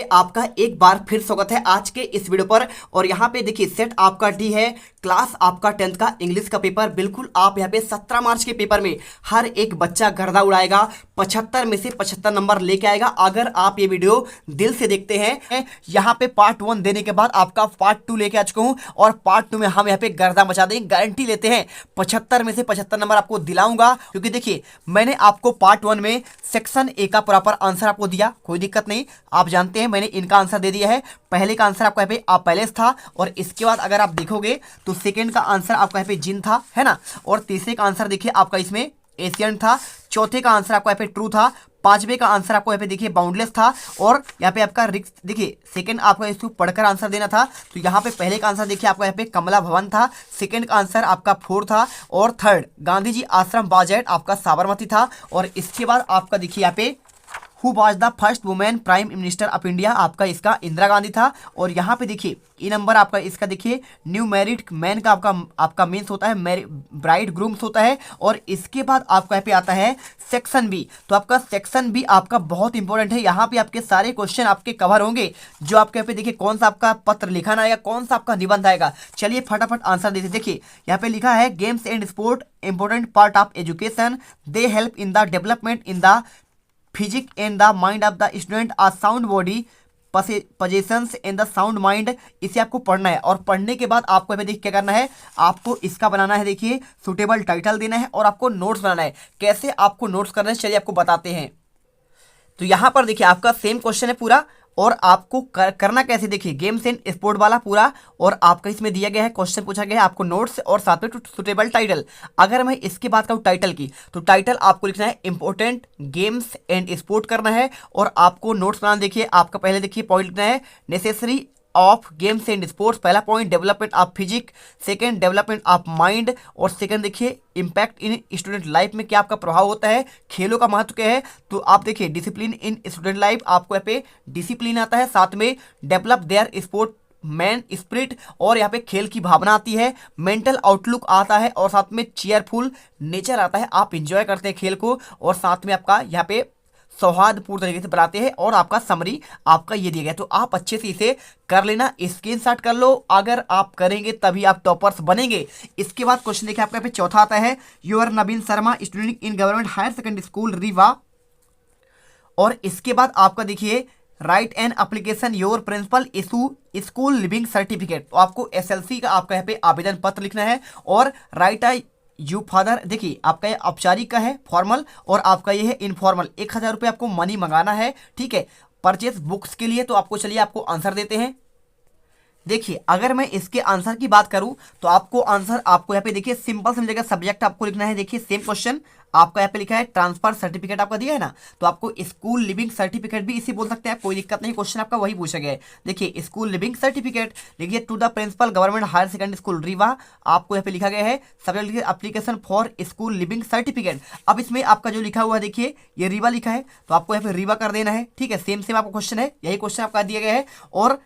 आपका एक बार फिर स्वागत है आज के इस वीडियो पर। और यहाँ पे देखिए सेट आपका डी है, क्लास आपका 10th का इंग्लिश का पेपर। बिल्कुल आप यहाँ पे 17 मार्च के पेपर में हर एक बच्चा गर्दा उड़ाएगा, 75 में से 75 नंबर लेके आएगा अगर आप ये वीडियो दिल से देखते हैं। यहाँ पे पार्ट 1 देने के बाद आपका पार्ट 2 लेके आ चुका हूँ और पार्ट 2 में हम यहाँ पे गर्दा मचा देंगे, गारंटी लेते हैं 75 में से 75 नंबर आपको दिलाऊंगा। क्योंकि देखिए मैंने आपको पार्ट 1 में सेक्शन ए का प्रॉपर आंसर आपको दिया, कोई दिक्कत नहीं, आप जानते हैं मैंने इनका आंसर दे दिया है। पहले का आंसर आपका यहाँ पे पैलेस था और इसके बाद अगर आप देखोगे तो सेकंड का आंसर आपका यहाँ पे जिन था, है ना। और तीसरे का आंसर देखिए आपका इसमें एशियन था। चौथे का आंसर आपका यहाँ पे ट्रू था। पांचवे का आंसर आपको यहाँ पे देखिए बाउंडलेस था। और यहाँ पे आपका रिक्स देखिए सेकंड आपका इसको पढ़कर आंसर देना था। तो यहाँ पे पहले का आंसर देखिए आपका यहाँ पे कमला भवन था। सेकंड का आंसर आपका 4 था और थर्ड गांधी जी आश्रम बाजेट आपका साबरमती था। और इसके बाद आपका देखिए यहाँ पे who was the first women prime minister of India, आपका इसका इंदिरा गांधी था। और यहाँ पे देखिए ई नंबर आपका इसका देखिए न्यू मैरिड मैन का आपका मीन्स होता है ब्राइड ग्रूम्स होता है। और इसके बाद आपका यहाँ पे आता है सेक्शन बी। तो आपका सेक्शन बी आपका बहुत इंपॉर्टेंट है। यहाँ पे आपके सारे क्वेश्चन आपके कवर होंगे। जो आपके यहाँ पे देखिए कौन सा आपका पत्र लिखना आएगा, कौन सा आपका निबंध आएगा। चलिए फटाफट आंसर देते। देखिए यहाँ पे लिखा है games and sport important part of education, they help in the development in the physique and the mind of the student, a sound body possessions in the sound mind. इसे आपको पढ़ना है और पढ़ने के बाद आपको देखिए क्या करना है, आपको इसका बनाना है, देखिए सुटेबल टाइटल देना है और आपको नोट्स बनाना है। कैसे आपको नोट्स करना है चलिए आपको बताते हैं। तो यहाँ पर देखिए आपका सेम क्वेश्चन है पूरा और आपको करना कैसे, देखिए गेम्स एंड स्पोर्ट वाला पूरा। और आपका इसमें दिया गया है क्वेश्चन पूछा गया है आपको नोट्स और साथ में सुटेबल टाइटल। अगर मैं इसकी बात करूँ टाइटल की, तो टाइटल आपको लिखना है इंपॉर्टेंट गेम्स एंड स्पोर्ट करना है। और आपको नोट्स बनाना, देखिए आपका पहले देखिए पॉइंट लिखना है necessary of games and sports, पहला point development of physique, second development of mind और सेकंड देखिए इंपैक्ट इन स्टूडेंट लाइफ में क्या आपका प्रभाव होता है, खेलों का महत्व क्या है। तो आप देखिए डिसिप्लिन इन स्टूडेंट लाइफ, आपको यहाँ पे डिसिप्लिन आता है, साथ में develop their sport man spirit और यहाँ पे खेल की भावना आती है, मेंटल आउटलुक आता है और साथ में चीयरफुल नेचर आता है, आप इंजॉय करते हैं खेल को। और साथ में आपका यहाँ पे सौहार्दपूर्ण तरीके से बनाते हैं और आपका समरी आपका ये दिया गया। तो आप अच्छे से इसे कर लेना, स्क्रीनशॉट कर लो, अगर आप करेंगे तभी आप टॉपर्स बनेंगे। इसके बाद क्वेश्चन देखिए आपका पे चौथा आता है yours Naveen Sharma student in government higher secondary school Rewa. और इसके बाद आपका देखिए write an application your principal issue school leaving certificate. तो आपको एसएलसी का आपका यहाँ पे आवेदन पत्र लिखना है। और राइट यू फादर, देखिए आपका ये औपचारिक का है फॉर्मल और आपका ये है इनफॉर्मल, 1000 रुपये आपको मनी मंगाना है, ठीक है, परचेज बुक्स के लिए। तो आपको चलिए आपको आंसर देते हैं। देखिए अगर मैं इसके आंसर की बात करूं तो आपको आंसर आपको यहाँ पे देखिए सिंपल समझेगा, सब्जेक्ट आपको लिखना है। देखिए सेम क्वेश्चन आपका यहाँ पे लिखा है ट्रांसफर सर्टिफिकेट आपका दिया है ना, तो आपको स्कूल लिविंग सर्टिफिकेट भी इसे बोल सकते हैं, कोई दिक्कत नहीं, क्वेश्चन आपका वही पूछा गया है। देखिए स्कूल लिविंग सर्टिफिकेट लिखिए to the principal government higher secondary school Rewa, आपको यहाँ पे लिखा गया है सब्जेक्ट लिखिए application for school leaving certificate. अब इसमें आपका जो लिखा हुआ है देखिए ये रीवा लिखा है, तो आपको यहाँ पे रीवा कर देना है, ठीक है। सेम सेम आपका क्वेश्चन है, यही क्वेश्चन आपका दिया गया है। और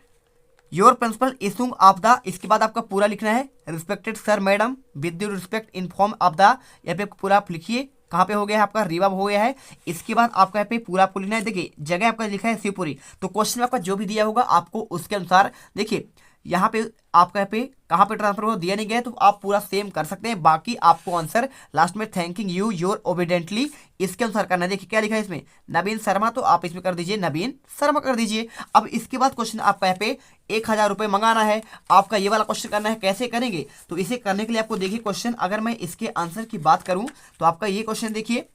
your principal issuing of the, इसके बाद आपका पूरा लिखना है respected sir madam with due respect in form of the, यहाँ पे पूरा आप लिखिए कहाँ पे हो गया है आपका रीवा हो गया है। इसके बाद आपका यहाँ पे पूरा आपको लिखना है, देखिए जगह आपका लिखा है शिवपुरी। तो क्वेश्चन में आपका जो भी दिया होगा आपको उसके अनुसार देखिए यहाँ पे आपका यहाँ पे कहाँ पे ट्रांसफर हो दिया नहीं गया, तो आप पूरा सेम कर सकते हैं। बाकी आपको आंसर लास्ट में थैंकिंग यू योर ओबीडेंटली इसके अनुसार करना है। देखिए क्या लिखा है इसमें नवीन शर्मा, तो आप इसमें कर दीजिए नवीन शर्मा कर दीजिए। अब इसके बाद क्वेश्चन आपका यहाँ पे 1000 रुपये मंगाना है, आपका ये वाला क्वेश्चन करना है। कैसे करेंगे, तो इसे करने के लिए आपको देखिए क्वेश्चन, अगर मैं इसके आंसर की बात करूँ तो आपका ये क्वेश्चन देखिए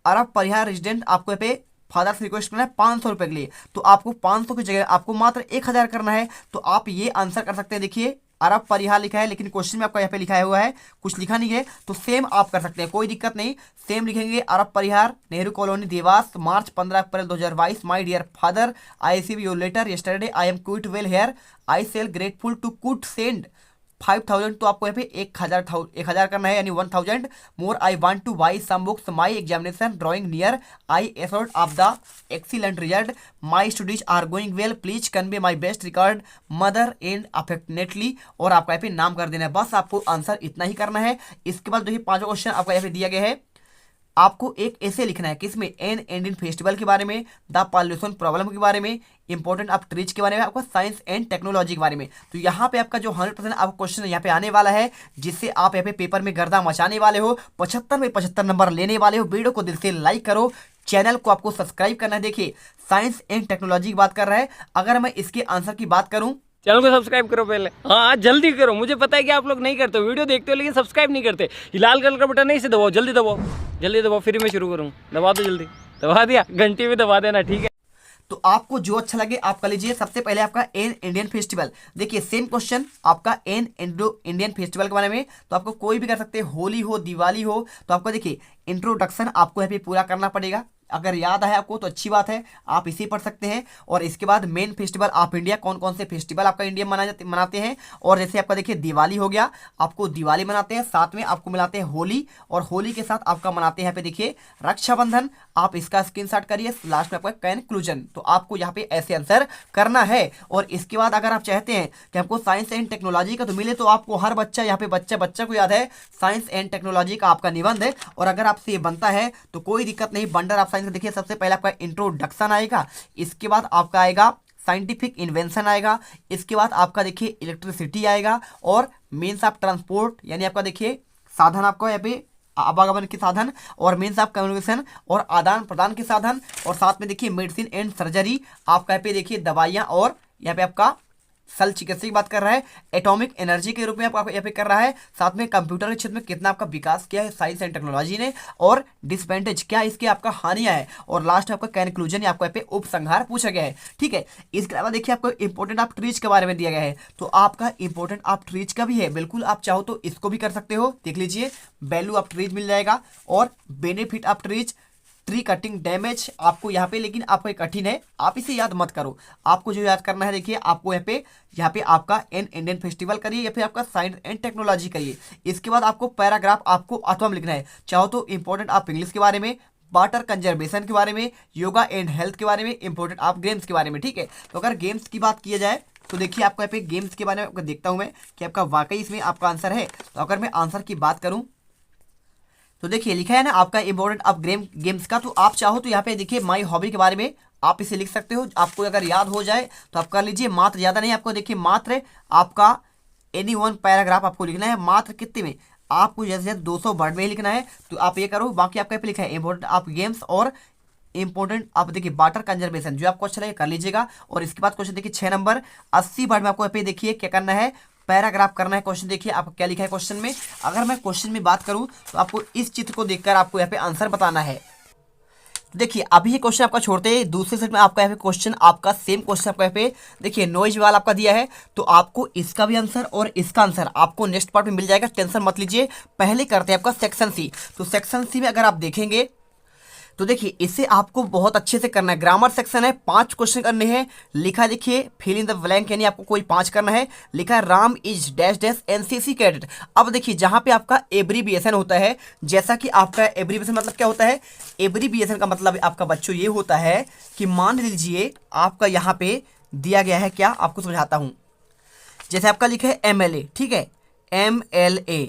अरब परिहार रेजिडेंट, आपको यहाँ पे फादर से रिक्वेस्ट करना है 500 रुपये के लिए, तो आपको 500 की जगह आपको मात्र 1000 करना है। तो आप ये आंसर कर सकते हैं। देखिए अरब परिहार लिखा है लेकिन क्वेश्चन में आपका यहाँ पे लिखा हुआ है कुछ लिखा नहीं है, तो सेम आप कर सकते हैं, कोई दिक्कत नहीं, सेम लिखेंगे Arab Parihar Nehru colony Dewas March 15 April 2022 my dear father I receive your letter yesterday I am quite well here I shall grateful to could send 5000। तो आपको यहाँ पे 1000 करना है यानी 1000 more. I want to buy some books my examination drawing near I assort of the excellent result my studies are going well please convey my best record mother and affectionately. और आपको यहाँ पे नाम कर देना है, बस आपको आंसर इतना ही करना है। इसके बाद देखिए 5वां क्वेश्चन आपका यहाँ पे दिया गया है आपको एक ऐसे लिखना है किसमें, एन इंडियन फेस्टिवल के बारे में, द पॉल्यूशन प्रॉब्लम के बारे में, इंपॉर्टेंट ऑफ ट्रीज के बारे में, आपका साइंस एंड टेक्नोलॉजी के बारे में। तो यहाँ पे आपका जो 100% आपका क्वेश्चन यहाँ पे आने वाला है, जिससे आप यहाँ पे पेपर में गर्दा मचाने वाले हो, 75 में 75 नंबर लेने वाले हो। वीडियो को दिल से लाइक करो, चैनल को आपको सब्सक्राइब करना है। देखिए साइंस एंड टेक्नोलॉजी की बात कर रहा है। अगर मैं इसके आंसर की बात करूं, चैनल को सब्सक्राइब करो पहले। हाँ जल्दी करो, मुझे पता है कि आप लोग नहीं करते हो, वीडियो देखते हो लेकिन सब्सक्राइब नहीं करते। ये लाल कलर का बटन नहीं, इसे दबाओ, जल्दी दबाओ, जल्दी दबाओ, फिर मैं शुरू करूँ। दबा दो जल्दी, दबा दिया, घंटी में दबा देना, ठीक है। तो आपको जो अच्छा लगे आप कर लीजिए। सबसे पहले आपका एन इंडियन फेस्टिवल, देखिए सेम क्वेश्चन आपका एन इंडियन फेस्टिवल के बारे में, तो आपको कोई भी कर सकते हैं, होली हो दिवाली हो। तो आपको देखिए इंट्रोडक्शन आपको यहाँ पे पूरा करना पड़ेगा। अगर याद है आपको तो अच्छी बात है, आप इसे पढ़ सकते हैं। और इसके बाद मेन फेस्टिवल ऑफ इंडिया, कौन कौन से फेस्टिवल आपका इंडिया मनाते हैं। और जैसे आपका देखिए दिवाली हो गया, आपको दिवाली मनाते हैं, साथ में आपको मिलाते हैं होली, और होली के साथ आपका मनाते हैं यहाँ पे देखिए रक्षाबंधन। आप इसका स्क्रीनशॉट करिए, लास्ट में आपका कंक्लूजन। तो आपको यहाँ पे ऐसे आंसर करना है। और इसके बाद अगर आप चाहते हैं कि हमको साइंस एंड टेक्नोलॉजी का तो मिले, तो आपको हर बच्चा यहाँ पे बच्चा को याद है साइंस एंड टेक्नोलॉजी का आपका निबंध है। और अगर आपसे ये बनता है तो कोई दिक्कत नहीं, बंडर ऑफ साइंस देखिए सबसे पहले आपका इंट्रोडक्शन आएगा, इसके बाद आपका आएगा साइंटिफिक इन्वेंशन आएगा, इसके बाद आपका देखिए इलेक्ट्रिसिटी आएगा, और मीन्स ऑफ ट्रांसपोर्ट यानी आपका देखिए साधन आपका यहाँ पे आवागमन के साधन, और मीन्स ऑफ कम्युनिकेशन और आदान प्रदान के साधन, और साथ में देखिए मेडिसिन एंड सर्जरी, आपका यहाँ पे देखिए दवाइयाँ, और यहाँ पे आपका शल्य चिकित्सा की बात कर रहा है, एटॉमिक एनर्जी के रूप में आपका यहाँ पे कर रहा है, साथ में कंप्यूटर के क्षेत्र में कितना आपका विकास किया है साइंस एंड टेक्नोलॉजी ने, और डिसएडवांटेज क्या इसके आपका हानियां है, और लास्ट आपका कंक्लूजन आपको यहाँ पे उपसंहार पूछा गया है, ठीक है। इसके अलावा देखिए आपको इंपॉर्टेंट ऑफ ट्रीज के बारे में दिया गया है, तो आपका इंपॉर्टेंट ऑफ ट्रीज का भी है, बिल्कुल आप चाहो तो इसको भी कर सकते हो। देख लीजिए वैल्यू ऑफ ट्रीज मिल जाएगा, और benefit of trees, tree cutting damage आपको यहाँ पे, लेकिन आपको कठिन है, आप इसे याद मत करो। आपको जो याद करना है देखिए, आपको यहाँ पे आपका एन इंडियन फेस्टिवल करिए, या फिर आपका साइंस एंड टेक्नोलॉजी करिए। इसके बाद आपको पैराग्राफ आपको अथवा में लिखना है, चाहो तो इंपॉर्टेंट ऑफ इंग्लिश के बारे में, वाटर कंजर्वेशन के बारे में, योगा एंड हेल्थ के बारे में, इंपॉर्टेंट ऑफ गेम्स के बारे में, ठीक है। तो अगर गेम्स की बात किया जाए तो देखिए आपको यहाँ पे गेम्स के बारे में आपको देखता हूँ मैं कि आपका वाकई इसमें आपका आंसर है। तो अगर मैं आंसर की बात करूँ तो देखिए लिखा है ना आपका इंपॉर्टेंट ऑफ गेम्स का, तो आप चाहो तो यहाँ पे देखिए माई हॉबी के बारे में आप इसे लिख सकते हो। आपको अगर याद हो जाए तो आप कर लीजिए, मात्र ज़्यादा नहीं, आपको देखिए मात्र आपका एनी वन पैराग्राफ आपको लिखना है, मात्र कितने में, आपको जैसे 200 वर्ड में ही लिखना है। तो आप ये करो, बाकी आपका पे लिखा है इंपॉर्टेंट ऑफ गेम्स और इंपॉर्टेंट आप देखिए वाटर कंजर्वेशन, जो आपको अच्छा लगे कर लीजिएगा। और इसके बाद क्वेश्चन देखिए 6 नंबर 80 वर्ड में आपको पे देखिए क्या करना है, पैराग्राफ करना है। क्वेश्चन देखिए आपको क्या लिखा है क्वेश्चन में। अगर मैं क्वेश्चन में बात करूं तो आपको इस चित्र को देखकर आपको यहाँ पे आंसर बताना है। देखिए अभी ये क्वेश्चन आपका छोड़ते हैं, दूसरे सेट में आपका यहाँ पे क्वेश्चन आपका सेम क्वेश्चन आपका यहाँ पे देखिए नॉइज वाला आपका दिया है, तो आपको इसका भी आंसर और इसका आंसर आपको नेक्स्ट पार्ट में मिल जाएगा, टेंशन मत लीजिए। पहले करते हैं आपका सेक्शन सी। तो सेक्शन सी में अगर आप देखेंगे तो देखिए इसे आपको बहुत अच्छे से करना है। ग्रामर सेक्शन है, 5 क्वेश्चन करने हैं। लिखा देखिए फिल इन द ब्लैंक, यानी आपको कोई 5 करना है। लिखा है Ram is dash dash NCC cadet. अब देखिए जहां पे आपका एब्रीविएशन होता है, जैसा कि आपका एब्रीविएशन मतलब क्या होता है, एब्रीविएशन का मतलब आपका बच्चों ये होता है कि मान लीजिए आपका यहाँ पे दिया गया है, क्या आपको समझाता हूँ। जैसे आपका लिखा है MLA, ठीक है, MLA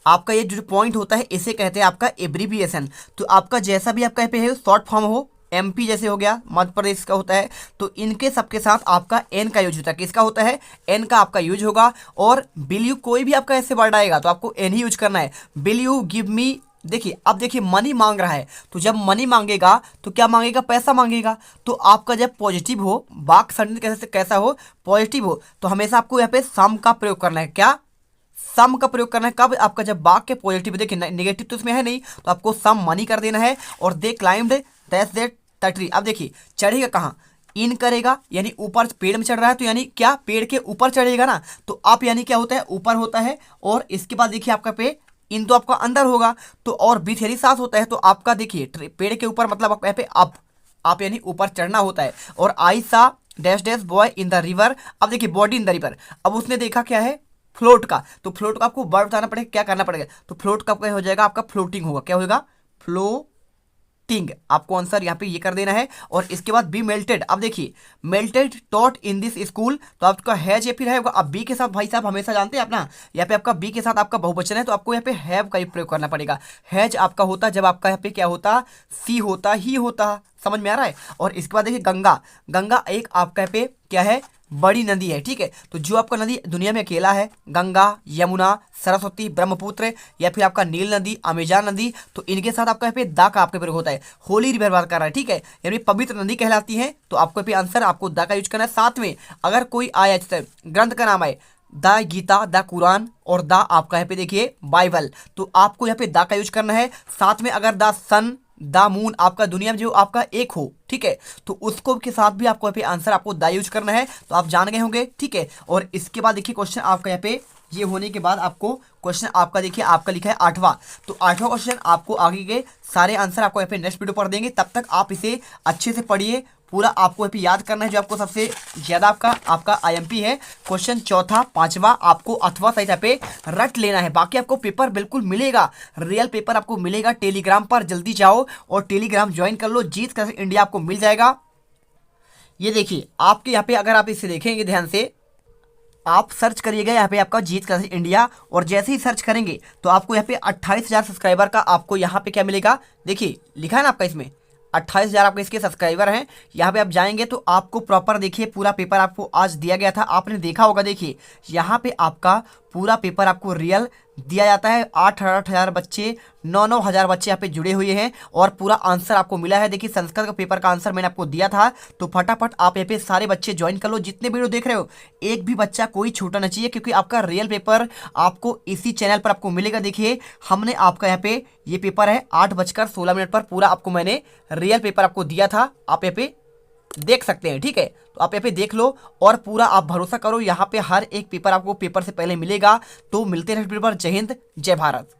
आपका ये जो पॉइंट होता है इसे कहते हैं आपका एब्रीविएशन। तो आपका जैसा भी आपका पे है शॉर्ट फॉर्म हो, MP जैसे हो गया, मध्य प्रदेश का होता है, तो इनके सबके साथ आपका N का यूज होता है। किसका होता है, N का आपका यूज होगा। और विल यू, कोई भी आपका ऐसे वर्ड आएगा तो आपको N ही यूज करना है। विल यू गिव मी, देखिए अब देखिए मनी मांग रहा है, तो जब मनी मांगेगा तो क्या मांगेगा, पैसा मांगेगा। तो आपका जब पॉजिटिव हो, वाक सेंटेंस कैसा हो, पॉजिटिव हो, तो हमेशा आपको यहाँ पे सम का प्रयोग करना है। क्या, सम का प्रयोग करना है। कब, आपका जब वाक्य पॉजिटिव, देखिए नेगेटिव तो इसमें है नहीं, तो आपको सम मनी कर देना है। और दे क्लाइम्ड दैट ट्री, अब देखिए चढ़ेगा कहाँ, इन करेगा, यानी ऊपर पेड़ में चढ़ रहा है, तो यानी क्या पेड़ के ऊपर चढ़ेगा ना, तो आप यानी क्या होता है, ऊपर होता है। और इसके बाद देखिए आपका पे इन तो आपका अंदर होगा, तो और बीच यानी साथ होता है, तो आपका देखिए पेड़ के ऊपर मतलब आपका यहाँ पे आप यानी ऊपर चढ़ना होता है। और आई सा dash dash boy in the river, अब देखिए बॉडी इन द रिवर, अब उसने देखा क्या है, फ्लोट का, तो फ्लोट का आपको वर्ब बताना पड़ेगा, क्या करना पड़ेगा, तो फ्लोट का क्या हो जाएगा, आपका फ्लोटिंग होगा। क्या होगा, फ्लोटिंग, मेल्टिंग, आपको आंसर यहाँ पे ये कर देना है। और इसके बाद बी मेल्टेड, अब देखिए melted taught in this school, तो आपका हैज या फिर है, अब बी के साथ भाई साहब हमेशा जानते हैं अपना, यहाँ पे आपका बी के साथ आपका बहुवचन है तो आपको यहाँ पे हैव का ही प्रयोग करना पड़ेगा। हैज आपका होता जब आपका यहाँ पे क्या होता, सी होता, ही होता, समझ में आ रहा है। और इसके बाद देखिए गंगा, गंगा एक आपका यहाँ पे क्या है, बड़ी नदी है, ठीक है। तो जो आपका नदी दुनिया में अकेला है, गंगा, यमुना, सरस्वती, ब्रह्मपुत्र या फिर आपका नील नदी, अमेजान नदी, तो इनके साथ आपका यहाँ पे दा का आपका प्रयोग होता है। होली रिवर बात कर रहा है, ठीक है, यानी पवित्र नदी कहलाती है, तो आपको यहाँ पे आंसर आपको दा का यूज करना है। साथ में अगर कोई आया जैसे ग्रंथ का नाम है द गीता, द कुरान और द आपका यहाँ पे देखिए बाइबल, तो आपको यहाँ पे दा का यूज करना है। साथ में अगर द सन, द मून आपका दुनिया में जो आपका एक हो, ठीक है, तो उसको के साथ भी आपको यहाँ पे आंसर आपको दा यूज करना है, तो आप जान गए होंगे, ठीक है। और इसके बाद देखिए क्वेश्चन आपका यहाँ पे ये होने के बाद आपको क्वेश्चन आपका देखिए आपका लिखा है 8वां, तो 8वां क्वेश्चन आपको आगे के सारे आंसर आपको यहाँ पे नेक्स्ट वीडियो पर देंगे, तब तक आप इसे अच्छे से पढ़िए, पूरा आपको यहाँ पे याद करना है जो आपको सबसे ज्यादा आपका आईएमपी है। क्वेश्चन चौथा, 5वां आपको अथवा सहित यहाँ पे रट लेना है, बाकी आपको पेपर बिल्कुल मिलेगा, रियल पेपर आपको मिलेगा टेलीग्राम पर, जल्दी जाओ और टेलीग्राम ज्वाइन कर लो, जीत कर इंडिया आपको मिल जाएगा। ये देखिए आपके यहाँ पे अगर आप इसे देखेंगे ध्यान से, आप सर्च करिएगा यहाँ पे आपका जीत क्लासेस इंडिया, और जैसे ही सर्च करेंगे तो आपको यहाँ पे 28,000 सब्सक्राइबर का आपको यहाँ पे क्या मिलेगा, देखिए लिखा है ना आपका इसमें 28,000 आपके इसके सब्सक्राइबर हैं। यहाँ पे आप जाएंगे तो आपको प्रॉपर देखिए पूरा पेपर आपको आज दिया गया था, आपने देखा होगा, देखिए यहाँ पे आपका पूरा पेपर आपको रियल दिया जाता है। 8,000 बच्चे, 9,000 बच्चे यहाँ पे जुड़े हुए हैं और पूरा आंसर आपको मिला है। देखिए संस्कृत का पेपर का आंसर मैंने आपको दिया था, तो फटाफट आप यहाँ पे सारे बच्चे ज्वाइन कर लो, जितने वीडियो देख रहे हो एक भी बच्चा कोई छूटना नहीं चाहिए, क्योंकि आपका रियल पेपर आपको इसी चैनल पर आपको मिलेगा। देखिए हमने आपका यहाँ पे ये पेपर है 8:16 पर पूरा आपको मैंने रियल पेपर आपको दिया था, आप यहाँ पे देख सकते हैं, ठीक है। तो आप यहाँ पे देख लो और पूरा आप भरोसा करो, यहाँ पे हर एक पेपर आपको पेपर से पहले मिलेगा। तो मिलते हैं नेक्स्ट वीडियो पर, जय हिंद जय भारत।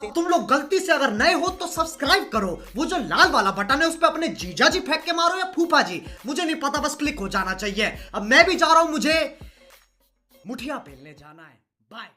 तुम लोग गलती से अगर नए हो तो सब्सक्राइब करो, वो जो लाल वाला बटन है उस पर अपने जीजा जी फेंक के मारो या फूफा जी, मुझे नहीं पता, बस क्लिक हो जाना चाहिए। अब मैं भी जा रहा हूं, मुझे मुठिया पेलने जाना है। बाय।